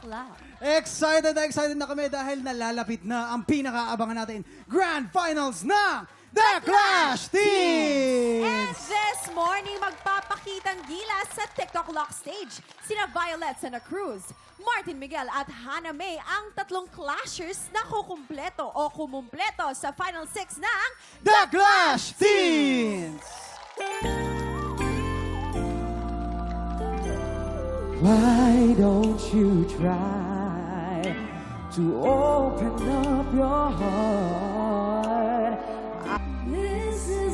Lock. Excited na excited na kami dahil nalalapit na ang pinakaabangan natin Grand Finals ng The Clash And Teens! this morning, magpapakitang gilas sa TikTok Lock stage. Sina Violet Santa Cruz, Martin Miguel at Hannah May ang tatlong clashers na kukumpleto o kumumpleto sa Final 6 ng The Clash Teens! Why don't you try to open up your heart? This is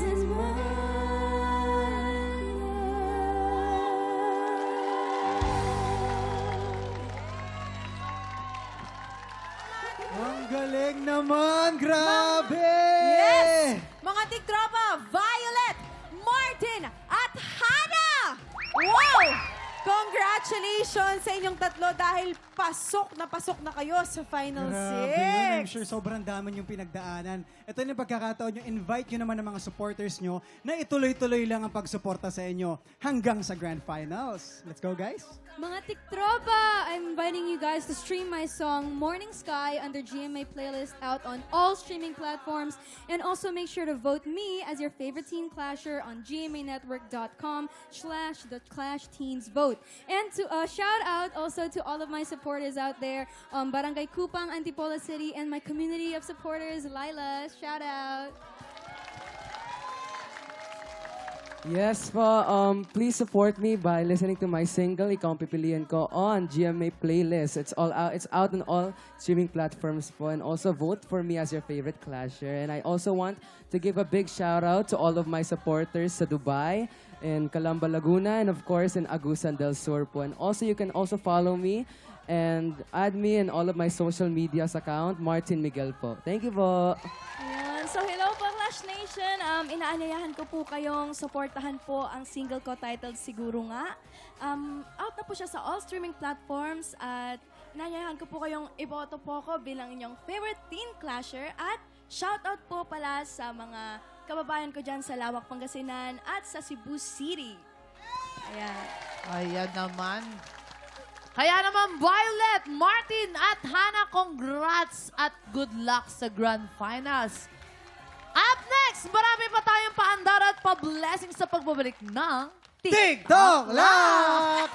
Ang galing naman! Grabe! Yes! Mga tiktropa, Violet, Martin, at Hannah! Wow! Congratulations sa inyong tatlo dahil pasok na kayo sa Final Grabe yun. I'm 6. sure sobrang dami yung pinagdaanan. Ito yung pagkakataon nyo. Invite nyo naman ang mga supporters nyo na ituloy-tuloy lang ang pagsuporta sa inyo hanggang sa Grand Finals. Let's go, guys! Mga tiktropa, I'm inviting you guys to stream my song Morning Sky under GMA playlist out on all streaming platforms. And also make sure to vote me as your favorite teen clasher on gmanetwork.com/theclashteensvote. And to shout out also to all of my supporters out there, Barangay Kupang, Antipolo City, and my community of supporters, Lila. Shout out. Yes po, please support me by listening to my single, Ikaw ang Pipiliin Ko, on GMA playlist. It's out on all streaming platforms po. And also vote for me as your favorite clasher. And I also want to give a big shout out to all of my supporters sa Dubai, in Calamba, Laguna, and of course in Agusan del Sur po. And also you can also follow me and add me in all of my social medias account, Martin Miguel po. Thank you po. Ayan. So hello po Clash Nation. Inaanyayahan ko po kayong suportahan po ang single ko titled Siguro Nga. Out na po siya sa all streaming platforms at inaanyayahan ko po kayong iboto po ko bilang inyong favorite teen clasher at shoutout po pala sa mga kababayan ko dyan sa Lawak, Pangasinan at sa Cebu City. Ayan. Ayan naman. Kaya naman, Violet, Martin at Hannah, congrats at good luck sa Grand Finals. Up next, marami pa tayong paandar at pa-blessing sa pagbabalik ng TikTok Lock!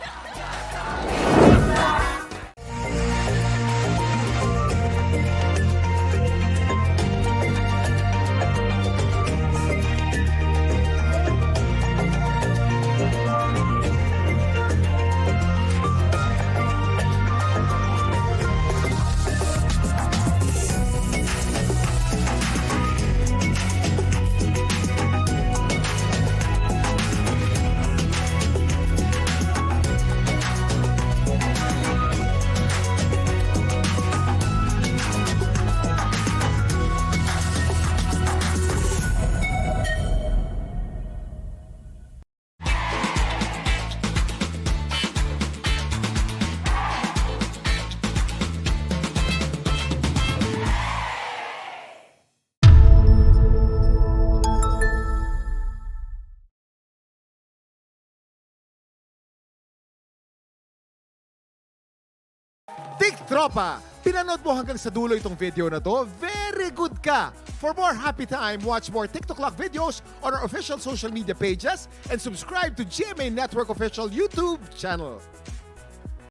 Tiktropa, pinanood mo hanggang sa dulo itong video na to? Very good ka! For more happy time, watch more TikTok Lock videos on our official social media pages and subscribe to GMA Network official YouTube channel.